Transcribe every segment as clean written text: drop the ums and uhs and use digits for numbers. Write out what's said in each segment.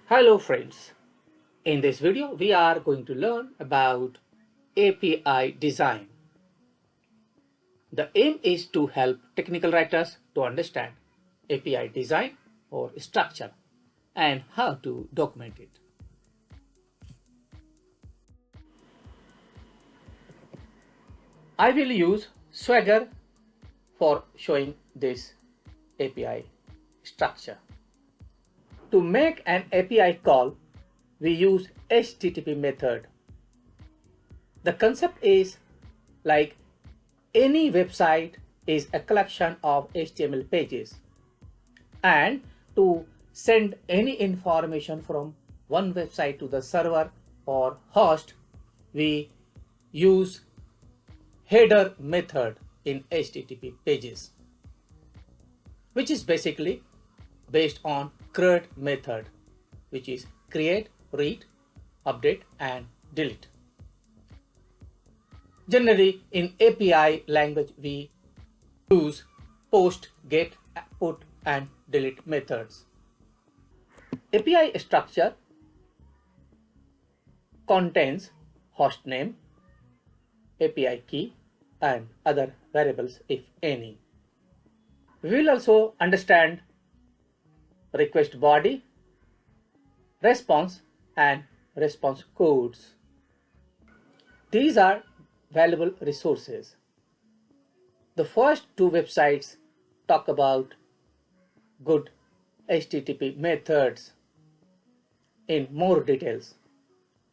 Hello friends, in this video we are going to learn about API design. The aim is to help technical writers to understand API design or structure and how to document it. I will use Swagger for showing this API structure. To make an API call, we use HTTP method. The concept is like any website is a collection of HTML pages, and to send any information from one website to the server or host, we use header method in HTTP pages, which is basically based on CRUD method, which is create, read, update and delete. Generally, in API language, we use post, get, put and delete methods. API structure contains hostname, API key and other variables if any. We will also understand request body, response and response codes. These are valuable resources. The first two websites talk about good HTTP methods in more details,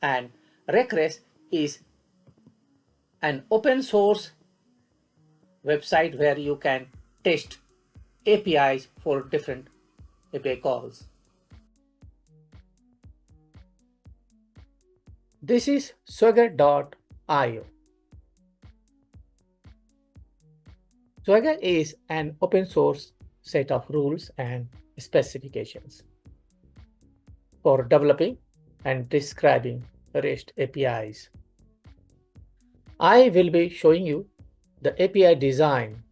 and Reponses is an open source website where you can test APIs for different API calls. This is Swagger.io. Swagger is an open source set of rules and specifications for developing and describing REST APIs. I will be showing you the API design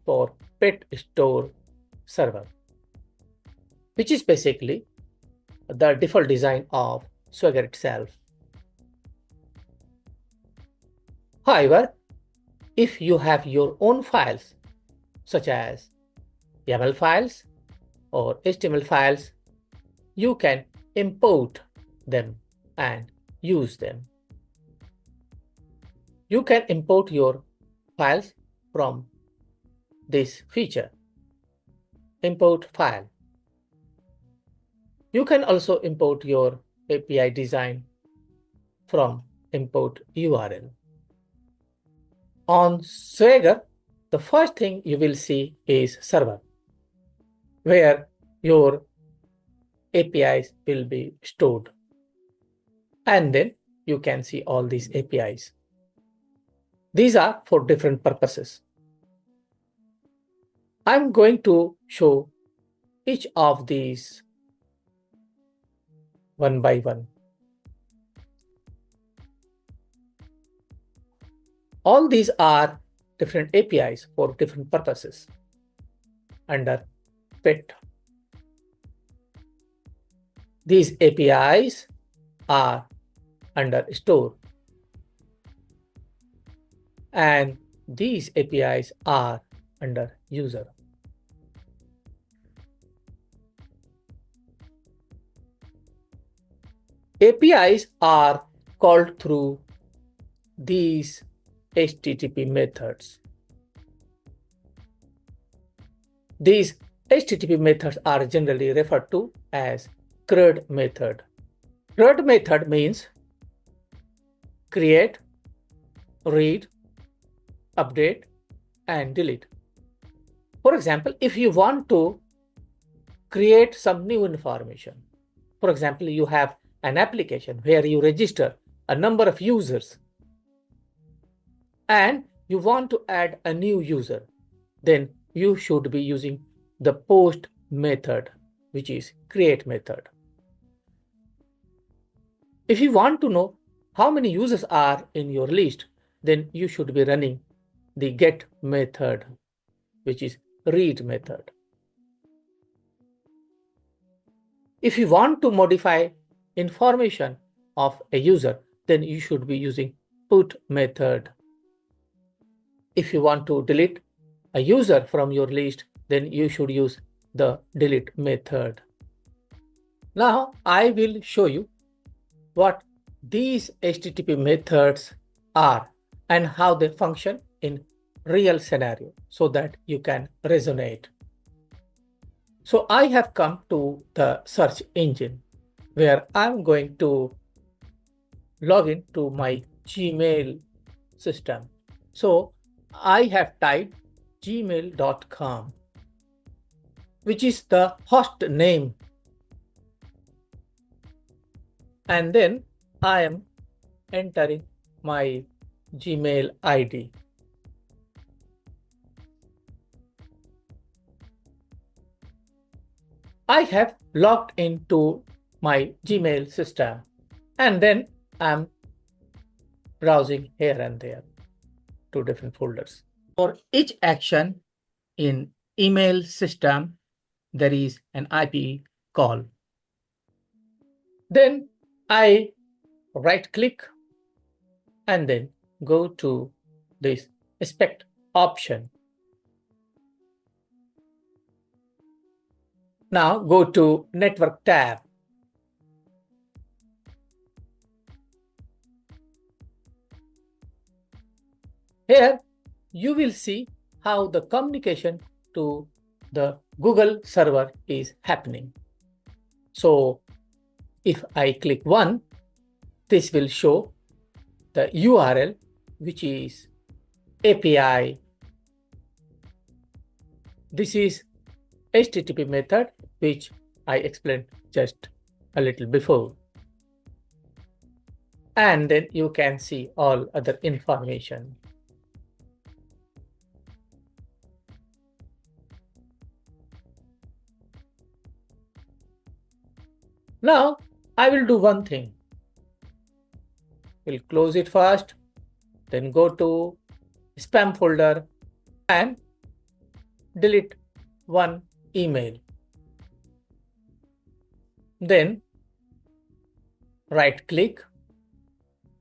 for pet store server, which is basically the default design of Swagger itself. However, if you have your own files, such as YAML files or HTML files, you can import them and use them. You can import your files from this feature, import file. You can also import your API design from import URL. On Swagger, the first thing you will see is server, where your APIs will be stored. And then you can see all these APIs. These are for different purposes. I'm going to show each of these one by one. All these are different APIs for different purposes under pet. These APIs are under store, and these APIs are under user. APIs are called through these HTTP methods. These HTTP methods are generally referred to as CRUD method. CRUD method means create, read, update, and delete. For example, if you want to create some new information, for example, you have an application where you register a number of users and you want to add a new user, then you should be using the post method, which is create method. If you want to know how many users are in your list, then you should be running the get method, which is read method. If you want to modify information of a user, then you should be using put method. If you want to delete a user from your list, then you should use the delete method. Now I will show you what these HTTP methods are and how they function in real scenario so that you can resonate. So I have come to the search engine where I'm going to log in to my Gmail system. So I have typed gmail.com, which is the host name. And then I am entering my Gmail ID. I have logged into my Gmail system and then I'm browsing here and there to different folders. For each action in email system, there is an IP call. Then I right click and then go to this inspect option. Now go to network tab. Here you will see how the communication to the Google server is happening. So if I click 1, this will show the URL, which is API. This is HTTP method, which I explained just a little before. And then you can see all other information. Now I will do one thing. We'll close it first, then go to spam folder and delete one email. Then right click,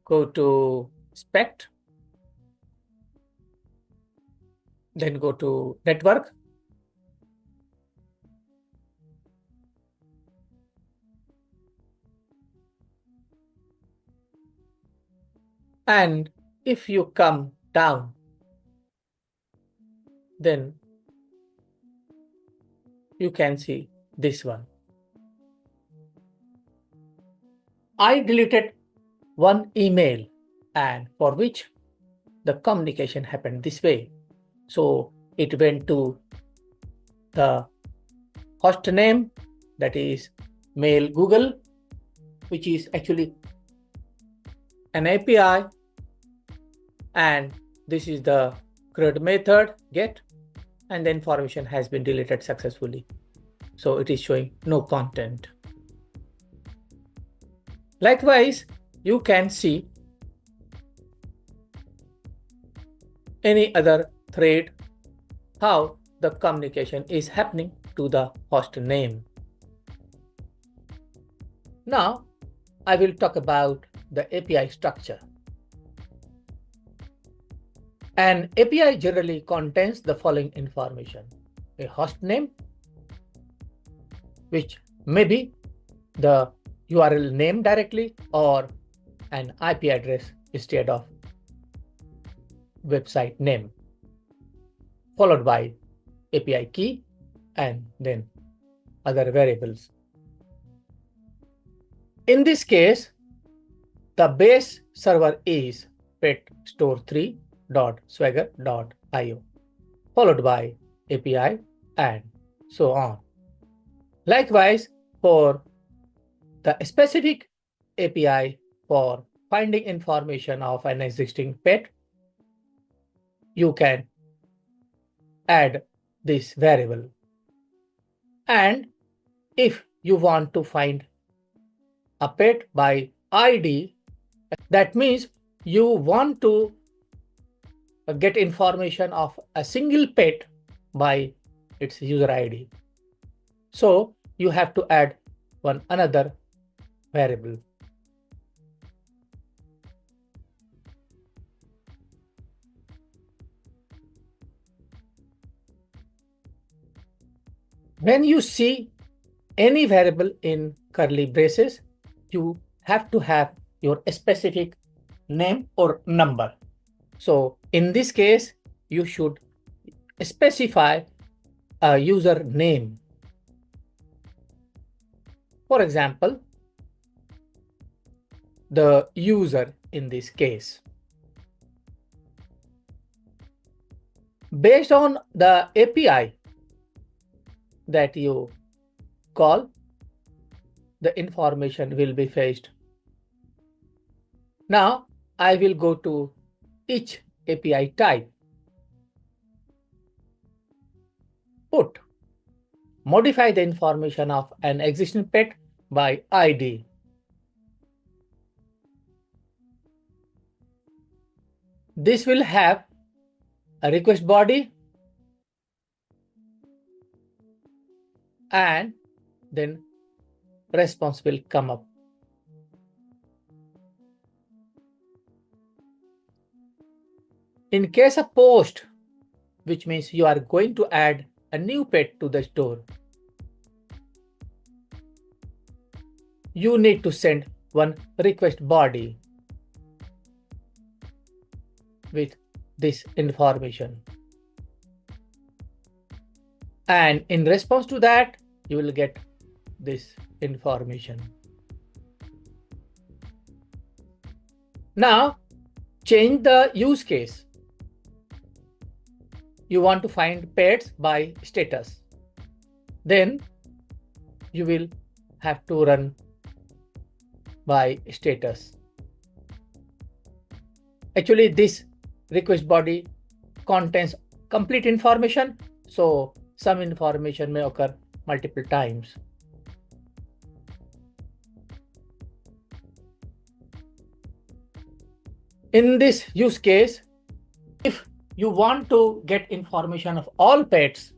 go to inspect, then go to network. And if you come down, then you can see this one. I deleted one email and for which the communication happened this way. So it went to the host name, that is mail Google, which is actually an API, and this is the CRUD method get, and the information has been deleted successfully. So it is showing no content. Likewise, you can see any other thread, how the communication is happening to the host name. Now, I will talk about the API structure. An API generally contains the following information: a host name, which may be the URL name directly or an IP address instead of website name, followed by API key and then other variables. In this case, the base server is petstore3.swagger.io, followed by API and so on. Likewise, for the specific API for finding information of an existing pet, you can add this variable. And if you want to find a pet by ID, that means you want to get information of a single pet by its user ID. So you have to add one another variable. When you see any variable in curly braces, you have to have your specific name or number. So in this case, you should specify a user name. For example, the user in this case. Based on the API that you call, the information will be fetched. Now I will go to each API type. Put. Modify the information of an existing pet by ID. This will have a request body and then response will come up. In case of post, which means you are going to add a new pet to the store, you need to send one request body with this information. And in response to that, you will get this information. Now, change the use case. You want to find pets by status. Then you will have to run by status. Actually, this request body contains complete information, so some information may occur multiple times. In this use case, if you want to get information of all pets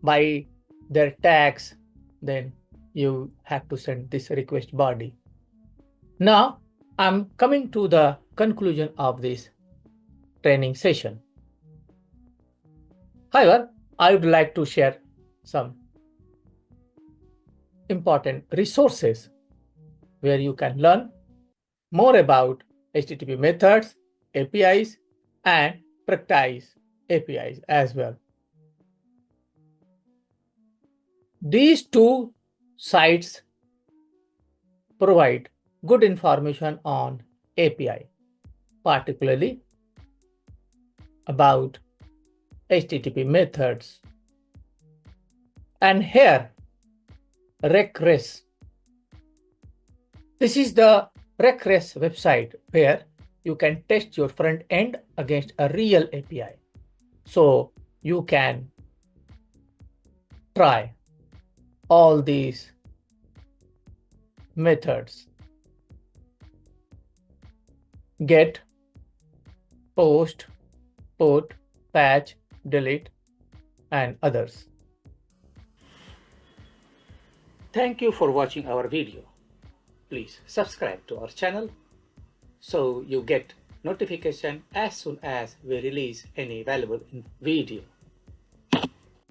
by their tags, then you have to send this request body. Now, I'm coming to the conclusion of this training session. However, I would like to share some important resources where you can learn more about HTTP methods, APIs, and practice APIs as well. These two sites provide good information on API, particularly about HTTP methods. And here, RecRes. This is the RecRes website where you can test your front end against a real API. So you can try all these methods: get, post, put, patch, delete, and others. Thank you for watching our video. Please subscribe to our channel so you get notification as soon as we release any valuable video.